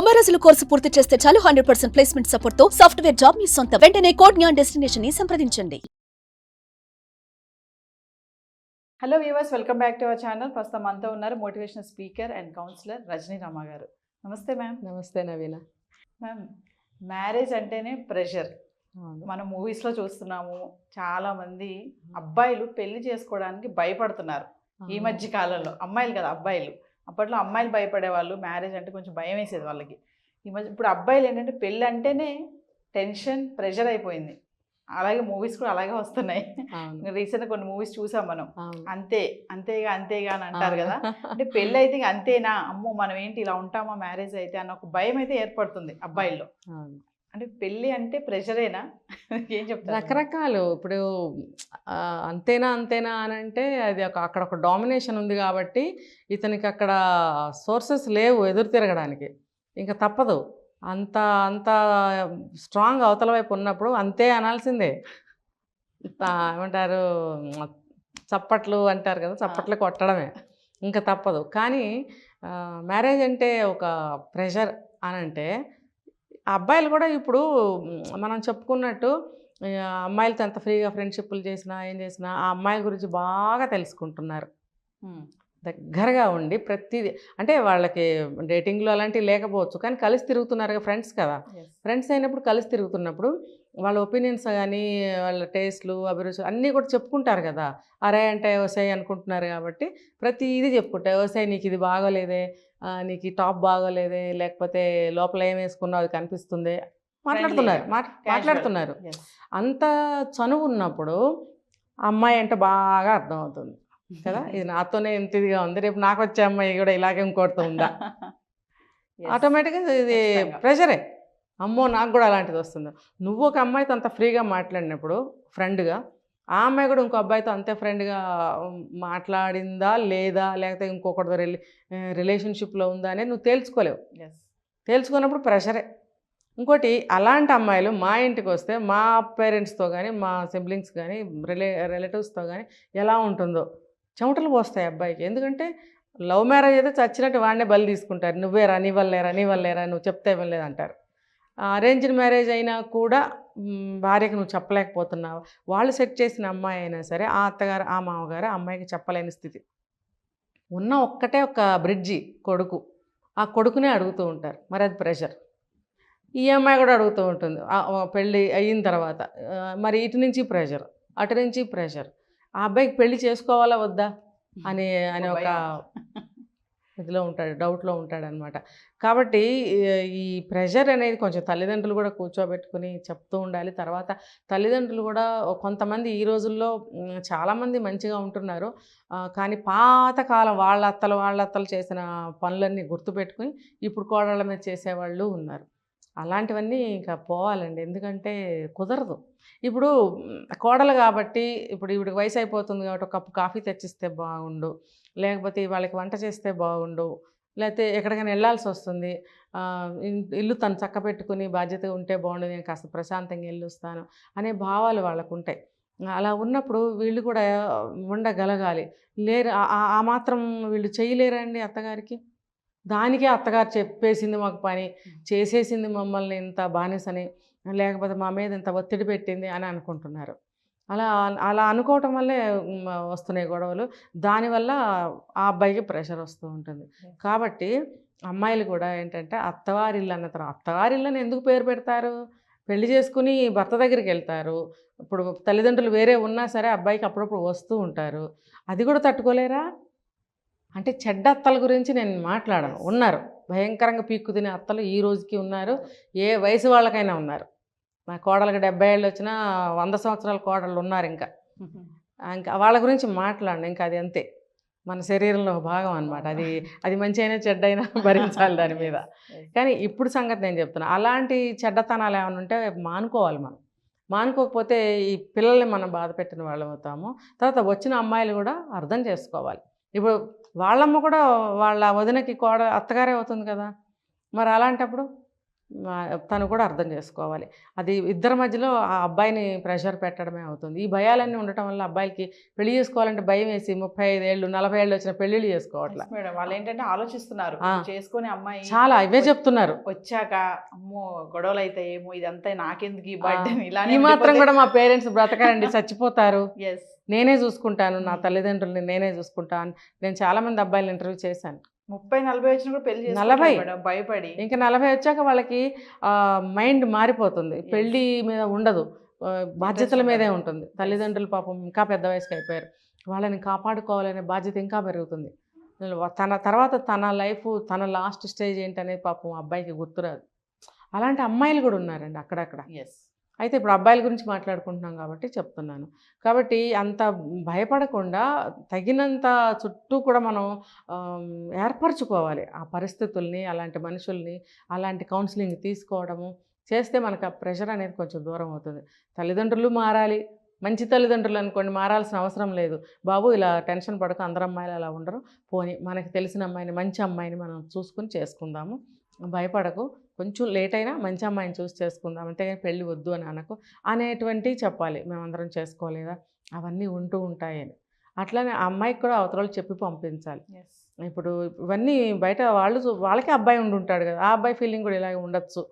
90 రోజుల కోర్సు పూర్తి చేస్తే చాలు 100% ప్లేస్మెంట్ సపోర్ట్ తో సాఫ్ట్వేర్ జాబ్ మీ సొంతం. వెంటనే కోడ్ జ్ఞాన్ డెస్టినేషన్ ని సంప్రదించండి. Hello viewers, welcome back to our channel. ప్రస్తుతం మనతో ఉన్నారు motivational speaker and counsellor Rajani Rama గారు. నమస్తే మ్యామ్. నమస్తే నవీన. మ్యామ్, మ్యారేజ్ అంటేనే ప్రెషర్. మనం మూవీస్లో చూస్తున్నాము, చాలామంది అబ్బాయిలు పెళ్లి చేసుకోవడానికి భయపడుతున్నారు ఈ మధ్య కాలంలో. అమ్మాయిలు కదా, అబ్బాయిలు. అప్పట్లో అమ్మాయిలు భయపడేవాళ్ళు, మ్యారేజ్ అంటే కొంచెం భయం వేసేది వాళ్ళకి. ఈ మధ్య ఇప్పుడు అబ్బాయిలు ఏంటంటే పెళ్ళి అంటేనే టెన్షన్, ప్రెషర్ అయిపోయింది. అలాగే మూవీస్ కూడా అలాగే వస్తున్నాయి. రీసెంట్గా కొన్ని మూవీస్ చూసాం మనం. అంతేగా అని అంటారు కదా. అంటే పెళ్ళి అయితే అంతేనా, అమ్మో మనం ఏంటి ఇలా ఉంటామా మ్యారేజ్ అయితే అన్న ఒక భయం అయితే ఏర్పడుతుంది అబ్బాయిల్లో. అంటే పెళ్ళి అంటే ప్రెషరేనా? ఏం చెప్తారు? రకరకాలు. ఇప్పుడు అంతేనా అని అంటే అది అక్కడ ఒక డామినేషన్ ఉంది కాబట్టి ఇతనికి అక్కడ సోర్సెస్ లేవు ఎదురు తిరగడానికి, ఇంకా తప్పదు. అంత అంత స్ట్రాంగ్ అవతల వైపు ఉన్నప్పుడు అంతే అనాల్సిందే. ఏమంటారు, చప్పట్లు అంటారు కదా, చప్పట్లు కొట్టడమే, ఇంకా తప్పదు. కానీ మ్యారేజ్ అంటే ఒక ప్రెషర్ అని అంటే అబ్బాయిలు కూడా ఇప్పుడు మనం చెప్పుకున్నట్టు అమ్మాయిలతో ఎంత ఫ్రీగా ఫ్రెండ్షిప్లు చేసినా ఏం చేసినా ఆ అమ్మాయిల గురించి బాగా తెలుసుకుంటున్నారు. దగ్గరగా ఉండి ప్రతిదీ, అంటే వాళ్ళకి డేటింగ్లో అలాంటివి లేకపోవచ్చు కానీ కలిసి తిరుగుతున్నారు కదా, ఫ్రెండ్స్ కదా. ఫ్రెండ్స్ అయినప్పుడు కలిసి తిరుగుతున్నప్పుడు వాళ్ళ ఒపీనియన్స్ కానీ వాళ్ళ టేస్ట్లు, అభిరుచులు అన్నీ కూడా చెప్పుకుంటారు కదా. అరే అంటే ఓసాయి అనుకుంటున్నారు కాబట్టి ప్రతిదీ చెప్పుకుంటారు. ఓసాయి నీకు ఇది బాగోలేదే, నీకు ఈ టాప్ బాగోలేదే, లేకపోతే లోపల ఏం వేసుకున్నావు అది కనిపిస్తుంది, మాట్లాడుతున్నారు. అంత చనువు ఉన్నప్పుడు అమ్మాయి అంటే బాగా అర్థమవుతుంది కదా. ఇది నాతోనే ఎంత ఇదిగా ఉంది, రేపు నాకు వచ్చే అమ్మాయి కూడా ఇలాగే ఇంకోటితో ఉందా, ఆటోమేటిక్గా ఇది ప్రెషరే. అమ్మో నాకు కూడా అలాంటిది వస్తుంది. నువ్వు ఒక అమ్మాయితో అంత ఫ్రీగా మాట్లాడినప్పుడు ఫ్రెండ్గా, ఆ అమ్మాయి కూడా ఇంకో అబ్బాయితో అంతే ఫ్రెండ్గా మాట్లాడిందా లేదా, లేకపోతే ఇంకొకటితో రిలేషన్షిప్లో ఉందా అనేది నువ్వు తేల్చుకోలేవు. తేల్చుకున్నప్పుడు ప్రెషరే. ఇంకోటి, అలాంటి అమ్మాయిలు మా ఇంటికి వస్తే మా పేరెంట్స్తో కానీ మా సిబ్లింగ్స్ కానీ రిలేటివ్స్తో కానీ ఎలా ఉంటుందో చెమటలు పోస్తాయి అబ్బాయికి. ఎందుకంటే లవ్ మ్యారేజ్ అయితే చచ్చినట్టు వాడినే బలి తీసుకుంటారు. నువ్వేరా, నీ వల్లేరా, నువ్వు చెప్తే ఇవ్వలేదు అంటారు. అరేంజ్డ్ మ్యారేజ్ అయినా కూడా భార్యకు నువ్వు చెప్పలేకపోతున్నావు. వాళ్ళు సెట్ చేసిన అమ్మాయి అయినా సరే ఆ అత్తగారు ఆ మామగారు అమ్మాయికి చెప్పలేని స్థితి. ఉన్న ఒక్కటే ఒక బ్రిడ్జి కొడుకు, ఆ కొడుకునే అడుగుతూ ఉంటారు. మరి అది ప్రెషర్. ఈ అమ్మాయి కూడా అడుగుతూ ఉంటుంది పెళ్ళి అయిన తర్వాత. మరి ఇటు నుంచి ప్రెషర్, అటు నుంచి ప్రెషర్. ఆ అబ్బాయికి పెళ్ళి చేసుకోవాలా వద్దా అని ఒక ఇదిలో ఉంటాడు, డౌట్లో ఉంటాడనమాట. కాబట్టి ఈ ప్రెషర్ అనేది కొంచెం తల్లిదండ్రులు కూడా కూర్చోబెట్టుకుని చెప్తూ ఉండాలి. తర్వాత తల్లిదండ్రులు కూడా కొంతమంది ఈ రోజుల్లో చాలామంది మంచిగా ఉంటున్నారు, కానీ పాతకాలం వాళ్ళ అత్తలు చేసిన పనులన్నీ గుర్తుపెట్టుకుని ఇప్పుడు కోడళ్ళ మీద చేసేవాళ్ళు ఉన్నారు. అలాంటివన్నీ ఇంకా పోవాలండి, ఎందుకంటే కుదరదు. ఇప్పుడు కోడలు కాబట్టి ఇప్పుడు ఈవిడికి వయసు అయిపోతుంది కాబట్టి ఒక కప్పు కాఫీ తెచ్చిస్తే బాగుండు, లేకపోతే వాళ్ళకి వంట చేస్తే బాగుండు, లేకపోతే ఎక్కడికైనా వెళ్ళాల్సి వస్తుంది, ఇల్లు తను చక్క పెట్టుకుని బాధ్యతగా ఉంటే బాగుండు, నేను కాస్త ప్రశాంతంగా వెళ్ళి వస్తాను అనే భావాలు వాళ్ళకు ఉంటాయి. అలా ఉన్నప్పుడు వీళ్ళు కూడా ఉండగలగాలి. లేరు, ఆ మాత్రం వీళ్ళు చేయలేరండి అత్తగారికి. దానికే అత్తగారు చెప్పేసింది మాకు పని, చేసేసింది మమ్మల్ని ఇంత బానిసని, లేకపోతే మా మీద ఇంత ఒత్తిడి పెట్టింది అని అనుకుంటున్నారు. అలా అనుకోవటం వల్లే వస్తున్నాయి గొడవలు. దానివల్ల ఆ అబ్బాయికి ప్రెషర్ వస్తూ ఉంటుంది. కాబట్టి అమ్మాయిలు కూడా ఏంటంటే అత్తవారిల్లు అన్న తర్వాత, అత్తవారిల్లని ఎందుకు పేరు పెడతారు, పెళ్లి చేసుకుని భర్త దగ్గరికి వెళ్తారు. ఇప్పుడు తల్లిదండ్రులు వేరే ఉన్నా సరే అబ్బాయికి అప్పుడప్పుడు వస్తూ ఉంటారు. అది కూడా తట్టుకోలేరా? అంటే చెడ్డ అత్తల గురించి నేను మాట్లాడను, ఉన్నారు. భయంకరంగా పీక్కు తినే అత్తలు ఈ రోజుకి ఉన్నారు, ఏ వయసు వాళ్ళకైనా ఉన్నారు. నా కోడలకు 70 ఏళ్ళు వచ్చినా 100 సంవత్సరాల కోడళ్ళు ఉన్నారు. ఇంకా వాళ్ళ గురించి మాట్లాడను. ఇంకా అది అంతే, మన శరీరంలో భాగం అనమాట. అది మంచి అయినా చెడ్డ అయినా భరించాలి దాని మీద. కానీ ఇప్పుడు సంగతి నేను చెప్తున్నా, అలాంటి చెడ్డతనాలు ఏమైనా ఉంటే మానుకోవాలి. మనం మానుకోకపోతే ఈ పిల్లల్ని మనం బాధ పెట్టిన వాళ్ళం అవుతాము. తర్వాత వచ్చిన అమ్మాయిలు కూడా అర్థం చేసుకోవాలి. ఇప్పుడు వాళ్ళమ్మ కూడా వాళ్ళ వదినకి అత్తగారే అవుతుంది కదా. మరి అలాంటప్పుడు తను కూడా అర్థం చేసుకోవాలి. అది ఇద్దరి మధ్యలో ఆ అబ్బాయిని ప్రెషర్ పెట్టడమే అవుతుంది. ఈ భయాలన్నీ ఉండటం వల్ల అబ్బాయిలకి పెళ్లి చేసుకోవాలంటే భయం వేసి 35 ఏళ్ళు 40 ఏళ్ళు వచ్చిన పెళ్ళిళ్ళు చేసుకోవట్లే. మేడం వాళ్ళు ఏంటంటే ఆలోచిస్తున్నారు చేసుకునే అమ్మాయి చాలా ఇవే చెప్తున్నారు. వచ్చాక అమ్మో గొడవలు అయితే ఏమో ఇదంతా నాకెందుకు ఈ బర్డెన్ ఇలా ఈ మాత్రం కూడా మా పేరెంట్స్ బ్రతకారండి, చచ్చిపోతారు, ఎస్ నేనే చూసుకుంటాను, నా తల్లిదండ్రుల్ని నేనే చూసుకుంటాను. నేను చాలా మంది అబ్బాయిలు ఇంటర్వ్యూ చేశాను. 30-40 వచ్చిన కూడా పెళ్లి 40 మేడం భయపడి. ఇంకా 40 వచ్చాక వాళ్ళకి మైండ్ మారిపోతుంది, పెళ్ళి మీద ఉండదు, బాధ్యతల మీదే ఉంటుంది. తల్లిదండ్రులు పాపం ఇంకా పెద్ద వయసుకి అయిపోయారు, వాళ్ళని కాపాడుకోవాలనే బాధ్యత ఇంకా పెరుగుతుంది. తన తర్వాత తన లైఫ్ తన లాస్ట్ స్టేజ్ ఏంటనేది పాపం అబ్బాయికి గుర్తురాదు. అలాంటి అమ్మాయిలు కూడా ఉన్నారండి అక్కడక్కడ. ఎస్ అయితే ఇప్పుడు అబ్బాయిల గురించి మాట్లాడుకుంటున్నాం కాబట్టి చెప్తున్నాను. కాబట్టి అంత భయపడకుండా తగినంత చుట్టూ కూడా మనం ఏర్పరచుకోవాలి ఆ పరిస్థితుల్ని, అలాంటి మనుషుల్ని, అలాంటి కౌన్సిలింగ్ తీసుకోవడము చేస్తే మనకు ఆ ప్రెషర్ అనేది కొంచెం దూరం అవుతుంది. తల్లిదండ్రులు మారాలి, మంచి తల్లిదండ్రులు అనుకోండి, మారాల్సిన అవసరం లేదు. బాబు ఇలా టెన్షన్ పడక, అందరు అమ్మాయిలు అలా ఉండరు, పోనీ మనకి తెలిసిన అమ్మాయిని, మంచి అమ్మాయిని మనం చూసుకుని చేసుకుందాము, భయపడకు, కొంచెం లేట్ అయినా మంచి అమ్మాయిని చూసి చేసుకుందాం, అంతేగాని పెళ్ళి వద్దు అని అనకు అనేటువంటివి చెప్పాలి. మేమందరం చేసుకోలేదా, అవన్నీ ఉంటూ ఉంటాయని. అట్లనే ఆ అమ్మాయికి కూడా అవతల చెప్పి పంపించాలి. ఇప్పుడు ఇవన్నీ బయట వాళ్ళకే అబ్బాయి ఉంటాడు కదా, ఆ అబ్బాయి ఫీలింగ్ కూడా ఇలాగే ఉండొచ్చు.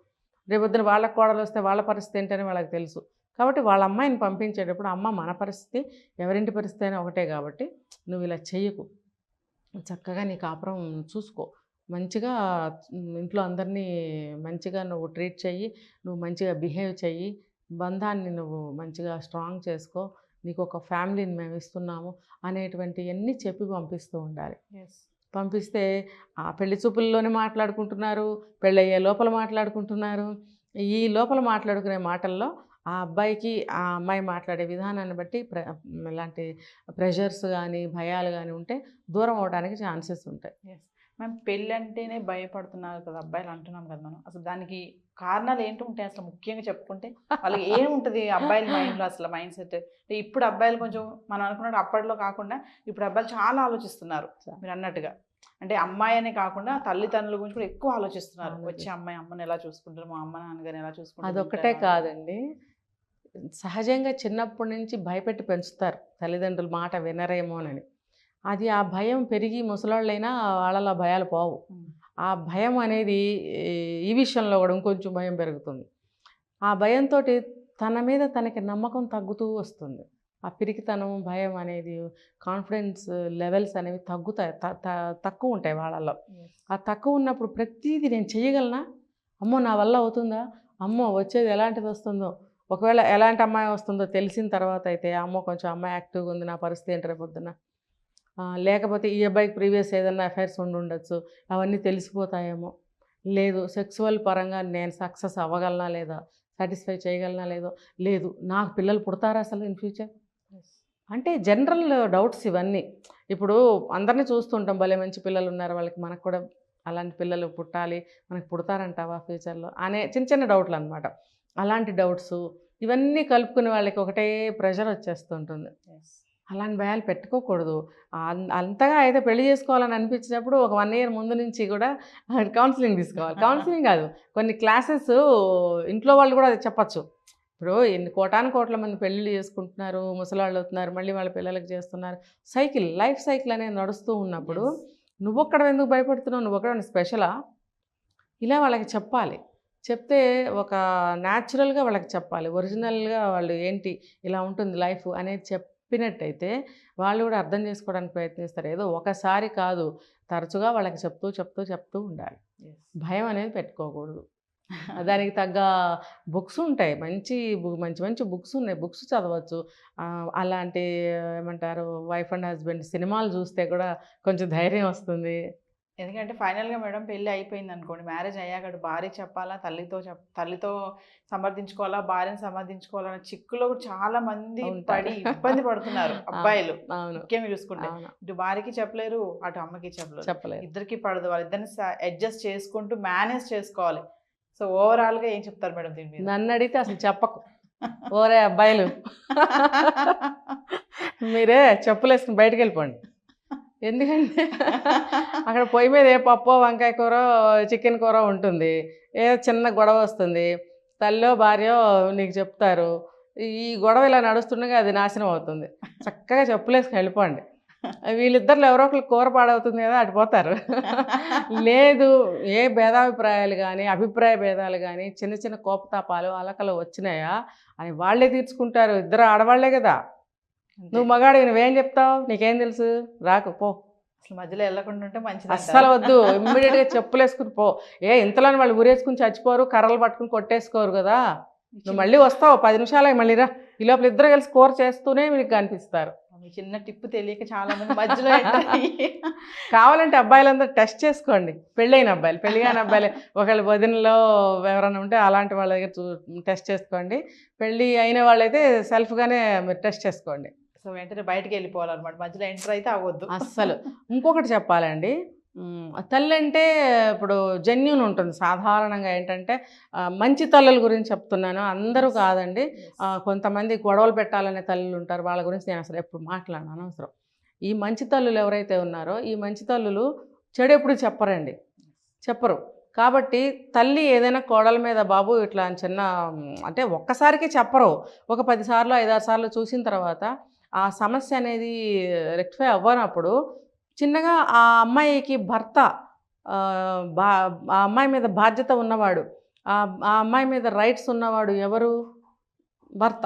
రేపొద్దున వాళ్ళ కోడలు వస్తే వాళ్ళ పరిస్థితి ఏంటని వాళ్ళకి తెలుసు. కాబట్టి వాళ్ళ అమ్మాయిని పంపించేటప్పుడు అమ్మ మన పరిస్థితి ఎవరింటి పరిస్థితి అయినా ఒకటే, కాబట్టి నువ్వు ఇలా చెయ్యకు, చక్కగా నీ కాపురం చూసుకో, మంచిగా ఇంట్లో అందరినీ మంచిగా నువ్వు ట్రీట్ చెయ్యి, నువ్వు మంచిగా బిహేవ్ చెయ్యి, బంధాన్ని నువ్వు మంచిగా స్ట్రాంగ్ చేసుకో, నీకు ఒక ఫ్యామిలీని మేము ఇస్తున్నాము అనేటువంటివన్నీ చెప్పి పంపిస్తూ ఉండాలి. పంపిస్తే ఆ పెళ్లి చూపుల్లోనే మాట్లాడుకుంటున్నారు, పెళ్ళయ్యే లోపల మాట్లాడుకుంటున్నారు. ఈ లోపల మాట్లాడుకునే మాటల్లో ఆ అబ్బాయికి ఆ అమ్మాయి మాట్లాడే విధానాన్ని బట్టి ఇలాంటి ప్రెషర్స్ కానీ భయాలు కానీ ఉంటే దూరం అవడానికి ఛాన్సెస్ ఉంటాయి. మేము పెళ్ళి అంటేనే భయపడుతున్నారు కదా అబ్బాయిలు అంటున్నాం కదా మనం, అసలు దానికి కారణాలు ఏంటి ఉంటాయి అసలు ముఖ్యంగా చెప్పుకుంటే? వాళ్ళకి ఏముంటుంది అబ్బాయిల మైండ్లో అసలు మైండ్ సెట్? ఇప్పుడు అబ్బాయిలు కొంచెం మనం అనుకున్నట్టు అప్పట్లో కాకుండా ఇప్పుడు అబ్బాయిలు చాలా ఆలోచిస్తున్నారు మీరు అన్నట్టుగా. అంటే అమ్మాయి అనే కాకుండా తల్లిదండ్రుల గురించి కూడా ఎక్కువ ఆలోచిస్తున్నారు. వచ్చే అమ్మాయి అమ్మని ఎలా చూసుకుంటారు, మా అమ్మ నాన్నగారిని ఎలా చూసుకుంటారు. అదొక్కటే కాదండి, సహజంగా చిన్నప్పటి నుంచి భయపెట్టి పెంచుతారు, తల్లిదండ్రులు మాట వినరేమోనని. అది ఆ భయం పెరిగి ముసలాళ్ళైనా వాళ్ళలో భయాలు పోవు. ఆ భయం అనేది ఈ విషయంలో కూడా ఇంకొంచెం భయం పెరుగుతుంది. ఆ భయంతో తన మీద తనకి నమ్మకం తగ్గుతూ వస్తుంది. ఆ పిరికితనం, భయం అనేది, కాన్ఫిడెన్స్ లెవెల్స్ అనేవి తగ్గుతాయి, తక్కువ ఉంటాయి వాళ్ళలో. ఆ తక్కువ ఉన్నప్పుడు ప్రతిదీ నేను చేయగలనా, అమ్మో నా వల్ల అవుతుందా, అమ్మో వచ్చేది ఎలాంటిది వస్తుందో, ఒకవేళ ఎలాంటి అమ్మాయి వస్తుందో తెలిసిన తర్వాత అయితే అమ్మో కొంచెం అమ్మాయి యాక్టివ్గా ఉంది, నా పరిస్థితి ఏంటి రేపొద్దున, లేకపోతే ఈ అబ్బాయికి ప్రీవియస్ ఏదైనా అఫైర్స్ ఉండొచ్చు, అవన్నీ తెలిసిపోతాయేమో, లేదు సెక్సువల్ పరంగా నేను సక్సెస్ అవ్వగలనా లేదా, సాటిస్ఫై చేయగలనా లేదు నాకు పిల్లలు పుడతారా అసలు ఇన్ ఫ్యూచర్, అంటే జనరల్ డౌట్స్ ఇవన్నీ. ఇప్పుడు అందరినీ చూస్తుంటాం, భలే మంచి పిల్లలు ఉన్నారు వాళ్ళకి, మనకు కూడా అలాంటి పిల్లలు పుట్టాలి, మనకు పుడతారంటావా ఫ్యూచర్లో అనే చిన్న చిన్న డౌట్లు అనమాట. అలాంటి డౌట్స్ ఇవన్నీ కలుపుకునే వాళ్ళకి ఒకటే ప్రెషర్ వచ్చేస్తుంటుంది. అలాంటి భయాలు పెట్టుకోకూడదు. అంతగా అయితే పెళ్లి చేసుకోవాలని అనిపించినప్పుడు ఒక 1 year ముందు నుంచి కూడా కౌన్సిలింగ్ తీసుకోవాలి. కౌన్సిలింగ్ కాదు, కొన్ని క్లాసెస్ ఇంట్లో వాళ్ళు కూడా అది చెప్పచ్చు. ఇప్పుడు ఎన్ని కోట్ల మంది పెళ్ళిళ్ళు చేసుకుంటున్నారు, ముసలాళ్ళు అవుతున్నారు, మళ్ళీ వాళ్ళ పిల్లలకి చేస్తున్నారు. లైఫ్ సైకిల్ అనేది నడుస్తూ ఉన్నప్పుడు నువ్వొక్కడ ఎందుకు భయపడుతున్నావు, నువ్వొక్కడ స్పెషలా, ఇలా వాళ్ళకి చెప్పాలి. చెప్తే ఒక న్యాచురల్గా వాళ్ళకి చెప్పాలి, ఒరిజినల్గా వాళ్ళు ఏంటి ఇలా ఉంటుంది లైఫ్ అనేది చెప్పినట్టయితే వాళ్ళు కూడా అర్థం చేసుకోవడానికి ప్రయత్నిస్తారు. ఏదో ఒకసారి కాదు, తరచుగా వాళ్ళకి చెప్తూ ఉండాలి. భయం అనేది పెట్టుకోకూడదు. దానికి తగ్గ బుక్స్ ఉంటాయి, మంచి బుక్స్ ఉన్నాయి, బుక్స్ చదవచ్చు. అలాంటి ఏమంటారు వైఫ్ అండ్ హస్బెండ్ సినిమాలు చూస్తే కూడా కొంచెం ధైర్యం వస్తుంది. ఎందుకంటే ఫైనల్గా మేడం పెళ్ళి అయిపోయింది అనుకోండి, మ్యారేజ్ అయ్యాక భార్య చెప్పాలా, తల్లితో సమర్థించుకోవాలా, భార్యను సమర్థించుకోవాలన్న చిక్కులో చాలా మంది పడి ఇబ్బంది పడుతున్నారు అబ్బాయిలు. ముఖ్యంగా చూసుకుంటే ఇటు భార్యకి చెప్పలేరు, అటు అమ్మకి చెప్పలేరు, ఇద్దరికి పడదు. వాళ్ళిద్దరిని అడ్జస్ట్ చేసుకుంటూ మేనేజ్ చేసుకోవాలి. సో ఓవరాల్గా ఏం చెప్తారు మేడం దీని మీద? నన్ను అడిగితే అసలు చెప్పకు, ఓరే అబ్బాయిలు మీరే చెప్పులేసుకుని బయటకు వెళ్ళిపోండి, ఎందుకంటే అక్కడ పొయ్యి మీద ఏ పప్పో వంకాయ కూర చికెన్ కూర ఉంటుంది, ఏదో చిన్న గొడవ వస్తుంది, తల్లో భార్యో నీకు చెప్తారు, ఈ గొడవ ఇలా నడుస్తుండగా అది నాశనం అవుతుంది. చక్కగా చెప్పులేసుకుని వెళ్ళిపోండి. వీళ్ళిద్దరిలో ఎవరో ఒకరు కూర పాడవుతుంది కదా, అటుపోతారు. లేదు, ఏ భేదాభిప్రాయాలు కానీ అభిప్రాయ భేదాలు కానీ చిన్న చిన్న కోపతాపాలు అలకలు వచ్చినాయా అని వాళ్ళే తీర్చుకుంటారు. ఇద్దరు ఆడవాళ్లే కదా. నువ్వు మగాడివి, నువ్వేం చెప్తావు, నీకేం తెలుసు, రాకు పో. అసలు మధ్యలో వెళ్ళకుండా ఉంటే మంచిది. అస్సలు వద్దు, ఇమ్మీడియట్గా చెప్పులేసుకుని పో. ఇంతలో వాళ్ళు ఊరేసుకుని చచ్చిపోరు, కర్రలు పట్టుకుని కొట్టేసుకోరు కదా. నువ్వు మళ్ళీ వస్తావు 10 నిమిషాలే, మళ్ళీ రా. ఈ లోపల ఇద్దరు కలిసి కూర చేస్తూనే మీకు కనిపిస్తారు. మీ చిన్న టిప్పు తెలియక చాలా మంది మధ్యలో కావాలంటే అబ్బాయిలందరూ టెస్ట్ చేసుకోండి, పెళ్ళైన అబ్బాయిలు, పెళ్ళి కాని అబ్బాయిలు ఒకళ్ళు వదినలో ఎవరైనా ఉంటే అలాంటి వాళ్ళ దగ్గర టెస్ట్ చేసుకోండి. పెళ్ళి అయిన వాళ్ళైతే సెల్ఫ్గానే మీరు టెస్ట్ చేసుకోండి. సో వెంటనే బయటకు వెళ్ళిపోవాలన్నమాట, మధ్యలో ఎంటర్ అయితే అవ్వద్దు అస్సలు. ఇంకొకటి చెప్పాలండి, తల్లి అంటే ఇప్పుడు జెన్యూన్ ఉంటుంది సాధారణంగా. ఏంటంటే మంచి తల్లుల గురించి చెప్తున్నాను, అందరూ కాదండి. కొంతమంది గొడవలు పెట్టాలనే తల్లులు ఉంటారు, వాళ్ళ గురించి నేను అసలు ఎప్పుడు మాట్లాడను, అనవసరం. ఈ మంచి తల్లులు ఎవరైతే ఉన్నారో ఈ మంచి తల్లులు చెడు ఎప్పుడు చెప్పరు. కాబట్టి తల్లి ఏదైనా కోడల మీద బాబు ఇట్లా చిన్న అంటే ఒక్కసారికి చెప్పరు, ఒక 10 సార్లు 5-6 సార్లు చూసిన తర్వాత ఆ సమస్య అనేది రెక్టిఫై అవ్వనప్పుడు చిన్నగా ఆ అమ్మాయికి భర్త, ఆ అమ్మాయి మీద బాధ్యత ఉన్నవాడు, ఆ అమ్మాయి మీద రైట్స్ ఉన్నవాడు ఎవరు, భర్త.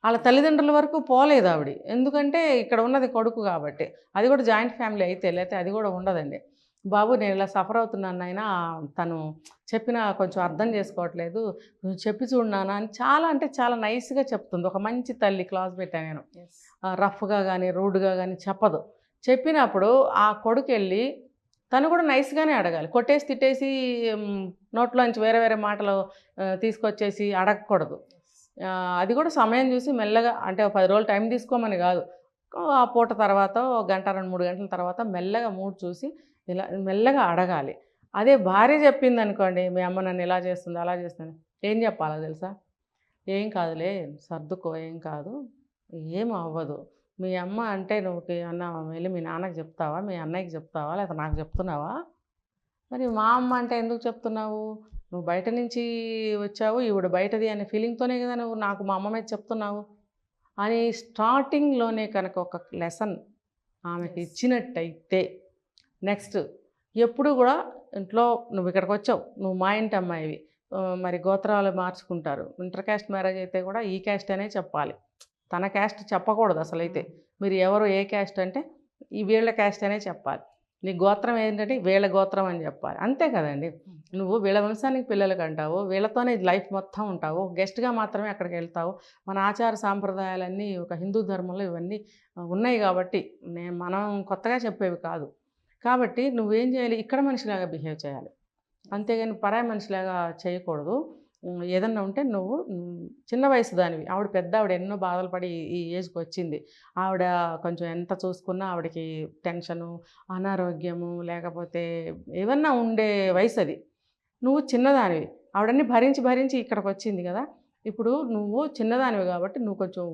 వాళ్ళ తల్లిదండ్రుల వరకు పోలేదు ఆవిడ, ఎందుకంటే ఇక్కడ ఉన్నది కొడుకు కాబట్టి. అది కూడా జాయింట్ ఫ్యామిలీ అయితే, లేకపోతే అది కూడా ఉండదండి. బాబు నేను ఇలా సఫర్ అవుతున్నాను అయినా తను చెప్పినా కొంచెం అర్థం చేసుకోవట్లేదు, నువ్వు చెప్పి చూడన్నానా అని చాలా అంటే చాలా నైస్గా చెప్తుంది. ఒక మంచి తల్లి, క్లాస్ పెట్టాను నేను. రఫ్గా కానీ రూడ్గా కానీ చెప్పదు. చెప్పినప్పుడు ఆ కొడుకు వెళ్ళి తను కూడా నైస్గానే అడగాలి, కొట్టేసి తిట్టేసి నోట్లోంచి వేరే వేరే మాటలు తీసుకొచ్చేసి అడగకూడదు. అది కూడా సమయం చూసి మెల్లగా, అంటే 10 రోజులు టైం తీసుకోమని కాదు, ఆ పూట తర్వాత గంట 2-3 గంటల తర్వాత మెల్లగా మూడ్ చూసి ఇలా మెల్లగా అడగాలి. అదే భార్య చెప్పింది అనుకోండి, మీ అమ్మ నన్ను ఇలా చేస్తుంది అలా చేస్తుంది, ఏం చెప్పాలో తెలుసా, ఏం కాదులే సర్దుకో, ఏం కాదు, ఏం అవ్వదు, మీ అమ్మ అంటే నువ్వు అన్న వెళ్ళి మీ నాన్నకి చెప్తావా, మీ అన్నయ్యకి చెప్తావా, లేకపోతే నాకు చెప్తున్నావా, మరి మా అమ్మ అంటే ఎందుకు చెప్తున్నావు, నువ్వు బయట నుంచి వచ్చావు, ఈవిడ బయటది అనే ఫీలింగ్తోనే కదా నువ్వు నాకు మా అమ్మ మీద చెప్తున్నావు అని స్టార్టింగ్లోనే కనుక ఒక లెసన్ ఆమెకి ఇచ్చినట్టయితే, నెక్స్ట్ ఎప్పుడు కూడా ఇంట్లో నువ్వు ఇక్కడికి వచ్చావు, నువ్వు మా ఇంటి అమ్మాయివి, మరి గోత్రాలు మార్చుకుంటారు, ఇంటర్ క్యాస్ట్ మ్యారేజ్ అయితే కూడా ఈ క్యాస్ట్ అనే చెప్పాలి, తన క్యాస్ట్ చెప్పకూడదు అసలు. అయితే మీరు ఎవరు ఏ క్యాస్ట్ అంటే ఈ వీళ్ళ క్యాస్ట్ అనే చెప్పాలి, నీ గోత్రం ఏంటంటే వీళ్ళ గోత్రం అని చెప్పాలి, అంతే కదండి. నువ్వు వీళ్ళ వంశానికి పిల్లలకి అంటావు, వీళ్ళతోనే లైఫ్ మొత్తం ఉంటావు, గెస్ట్గా మాత్రమే అక్కడికి వెళ్తావు. మన ఆచార సాంప్రదాయాలన్నీ ఒక హిందూ ధర్మంలో ఇవన్నీ ఉన్నాయి కాబట్టి మనం కొత్తగా చెప్పేవి కాదు. కాబట్టి నువ్వేం చేయాలి, ఇక్కడ మనిషిలాగా బిహేవ్ చేయాలి, అంతేగాని పరాయి మనిషిలాగా చేయకూడదు. ఏదన్నా ఉంటే నువ్వు చిన్న వయసు దానివి, ఆవిడ పెద్ద, ఆవిడ ఎన్నో బాధలు పడి ఈ ఏజ్కి వచ్చింది, ఆవిడ కొంచెం ఎంత చూసుకున్నా ఆవిడకి టెన్షను, అనారోగ్యము, లేకపోతే ఏమన్నా ఉండే వయసు అది. నువ్వు చిన్నదానివి, ఆవిడన్నీ భరించి ఇక్కడికి వచ్చింది కదా. ఇప్పుడు నువ్వు చిన్నదానివి కాబట్టి నువ్వు కొంచెం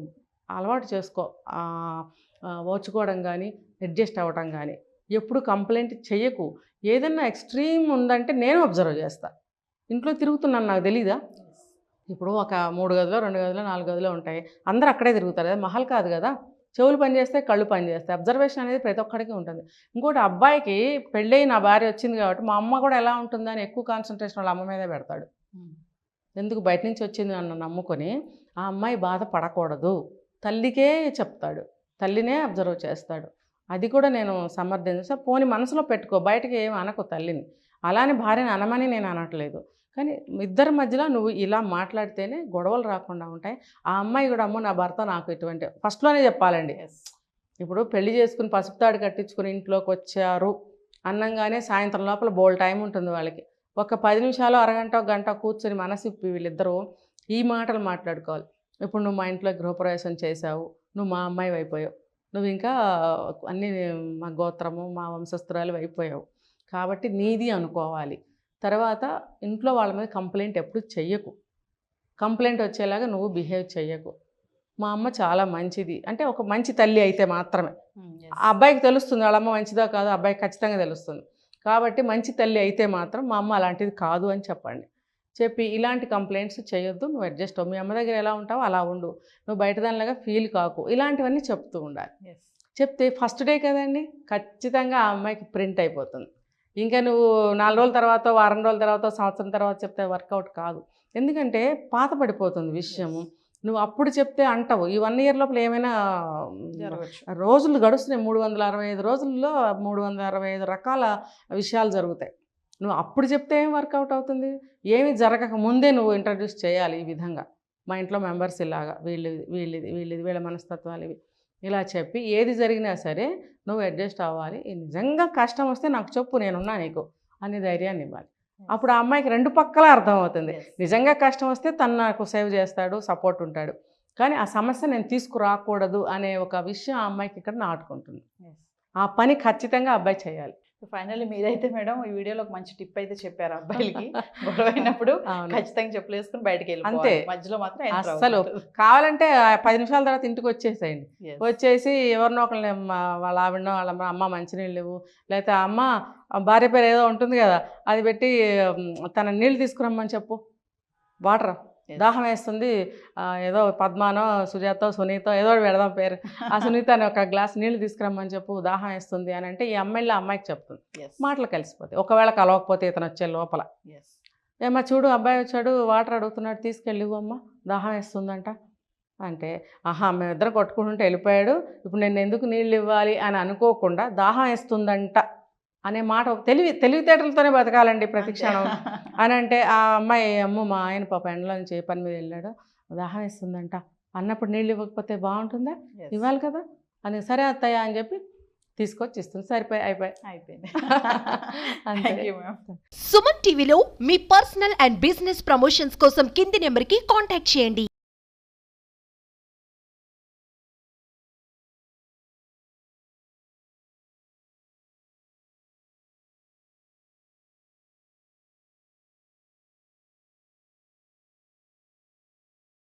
అలవాటు చేసుకో, ఓర్చుకోవడం కానీ అడ్జస్ట్ అవ్వడం కానీ. ఎప్పుడు కంప్లైంట్ చెయ్యకు, ఏదన్నా ఎక్స్ట్రీమ్ ఉందంటే నేను అబ్జర్వ్ చేస్తాను. ఇంట్లో తిరుగుతున్నాను నాకు తెలీదా, ఇప్పుడు ఒక 3 గదులు 2 గదులు 4 గదులు ఉంటాయి, అందరూ అక్కడే తిరుగుతారు కదా, మహల్ కాదు కదా, చెవులు పనిచేస్తే కళ్ళు పనిచేస్తాయి, అబ్జర్వేషన్ అనేది ప్రతి ఒక్కడికి ఉంటుంది. ఇంకోటి, అబ్బాయికి పెళ్ళి నా భార్య వచ్చింది కాబట్టి మా అమ్మ కూడా ఎలా ఉంటుందని ఎక్కువ కాన్సన్ట్రేషన్ వాళ్ళ అమ్మ మీదే పెడతాడు. ఎందుకు, బయట నుంచి వచ్చింది నన్ను నమ్ముకొని ఆ అమ్మాయి బాధపడకూడదు, తల్లికే చెప్తాడు, తల్లినే అబ్జర్వ్ చేస్తాడు. అది కూడా నేను సమర్థించా. పోని మనసులో పెట్టుకో, బయటకి ఏమి అనకు తల్లిని, అలానే భార్యని అనమని నేను అనట్లేదు, కానీ ఇద్దరి మధ్యలో నువ్వు ఇలా మాట్లాడితేనే గొడవలు రాకుండా ఉంటాయి. ఆ అమ్మాయి కూడా అమ్మో నా భర్త నాకు ఇటువంటి ఫస్ట్లోనే చెప్పాలండి. ఇప్పుడు పెళ్లి చేసుకుని పసుపుతాడు కట్టించుకుని ఇంట్లోకి వచ్చారు అన్నంగానే సాయంత్రం లోపల బోల్ టైం ఉంటుంది వాళ్ళకి, ఒక 10 నిమిషాలు అరగంట గంట కూర్చొని మనసిప్పి వీళ్ళిద్దరూ ఈ మాటలు మాట్లాడుకోవాలి. ఇప్పుడు నువ్వు మా ఇంట్లో గృహప్రవేశం చేశావు, నువ్వు మా అమ్మాయి అయిపోయావు, నువ్వు ఇంకా అన్నీ మా గోత్రము మా వంశస్థురాలు అయిపోయావు కాబట్టి నీది అనుకోవాలి. తర్వాత ఇంట్లో వాళ్ళ మీద కంప్లైంట్ ఎప్పుడు చెయ్యకు, కంప్లైంట్ వచ్చేలాగా నువ్వు బిహేవ్ చెయ్యకు. మా అమ్మ చాలా మంచిది అంటే ఒక మంచి తల్లి అయితే మాత్రమే. ఆ అబ్బాయికి తెలుస్తుంది వాళ్ళ అమ్మ మంచిదా కాదో అబ్బాయికి ఖచ్చితంగా తెలుస్తుంది. కాబట్టి మంచి తల్లి అయితే మాత్రం మా అమ్మ అలాంటిది కాదు అని చెప్పండి. చెప్పి ఇలాంటి కంప్లైంట్స్ చేయొద్దు, నువ్వు అడ్జస్ట్ అవ్వు, మీ అమ్మ దగ్గర ఎలా ఉంటావో అలా ఉండు, నువ్వు బయట దానిలాగా ఫీల్ కాకు, ఇలాంటివన్నీ చెప్తూ ఉండాలి. చెప్తే ఫస్ట్ డే కదండి ఖచ్చితంగా ఆ అమ్మాయికి ప్రింట్ అయిపోతుంది. ఇంకా నువ్వు 4 రోజుల తర్వాత, వారం రోజుల తర్వాత, సంవత్సరం తర్వాత చెప్తే వర్కౌట్ కాదు. ఎందుకంటే పాత పడిపోతుంది విషయము. నువ్వు అప్పుడు చెప్తే అంటావు. ఈ 1 ఇయర్ లోపల ఏమైనా రోజులు గడుస్తున్నాయి. 365 రోజుల్లో 365 రకాల విషయాలు జరుగుతాయి. నువ్వు అప్పుడు చెప్తే ఏం వర్కౌట్ అవుతుంది? ఏమి జరగక ముందే నువ్వు ఇంట్రడ్యూస్ చేయాలి. ఈ విధంగా మా ఇంట్లో మెంబర్స్ ఇలాగా, వీళ్ళ మనస్తత్వాలు ఇవి, ఇలా చెప్పి ఏది జరిగినా సరే నువ్వు అడ్జస్ట్ అవ్వాలి. నిజంగా కష్టం వస్తే నాకు చెప్పు, నేనున్నా నీకు అనే ధైర్యాన్ని ఇవ్వాలి. అప్పుడు ఆ అమ్మాయికి 2 పక్కల అర్థమవుతుంది. నిజంగా కష్టం వస్తే తను నాకు సేవ్ చేస్తాడు, సపోర్ట్ ఉంటాడు, కానీ ఆ సమస్య నేను తీసుకురాకూడదు అనే ఒక విషయం ఆ అమ్మాయికి ఇక్కడ నాటుకుంటుంది. ఆ పని ఖచ్చితంగా అబ్బాయి చేయాలి. ఫైనల్లీ మీరైతే మేడం ఈ వీడియోలో ఒక మంచి టిప్ అయితే చెప్పారు. అబ్బాయిలకి గొడవ అయినప్పుడు ఖచ్చితంగా చెప్పులు వేసుకుని బయటకు వెళ్ళి అంతే, మధ్యలో మాత్రం అస్సలు కావాలంటే 10 నిమిషాల తర్వాత ఇంటికి వచ్చేసేయండి. వచ్చేసి ఎవరినో ఒకరిని వాళ్ళ ఆవిడనో వాళ్ళ అమ్మ మంచినీళ్ళు లేవు, లేకపోతే అమ్మ భార్య పేరు ఏదో ఉంటుంది కదా అది పెట్టి తన నీళ్ళు తీసుకురమ్మని చెప్పు, వాటర్ దాహం వేస్తుంది, ఏదో పద్మానో సుజాతో సునీతో ఏదో పెడదాం పేరు, ఆ సునీత అని ఒక గ్లాస్ నీళ్ళు తీసుకురమ్మని చెప్పు, దాహం వేస్తుంది అని అంటే ఈ అమ్మాయికి చెప్తుంది. మాటలు కలిసిపోతాయి. ఒకవేళ కలవకపోతే ఇతను వచ్చే లోపల ఏమో చూడు అబ్బాయి వచ్చాడు వాటర్ అడుగుతున్నాడు తీసుకెళ్ళివు అమ్మ దాహం వేస్తుందంట అంటే, ఆహా మేమిద్దరం కొట్టుకుంటుంటే వెళ్ళిపోయాడు, ఇప్పుడు నేను ఎందుకు నీళ్ళు ఇవ్వాలి అని అనుకోకుండా దాహం వేస్తుందంట అనే మాట తెలివితేటలతోనే బతకాలండి ప్రతి క్షణం అని అంటే, ఆ అమ్మాయి అమ్మ మా ఆయన పాప ఎండలో నుంచి పని మీద వెళ్ళాడు దాహం వేస్తుందంట అన్నప్పుడు నీళ్ళు ఇవ్వకపోతే బాగుంటుందా, ఇవ్వాలి కదా అని, సరే అత్తయ్య అని చెప్పి తీసుకొచ్చి ఇస్తుంది. అయిపోయింది. సుమన్ టీవీలో మీ పర్సనల్ అండ్ బిజినెస్ ప్రమోషన్స్ కోసం కింది నెంబర్కి కాంటాక్ట్ చేయండి.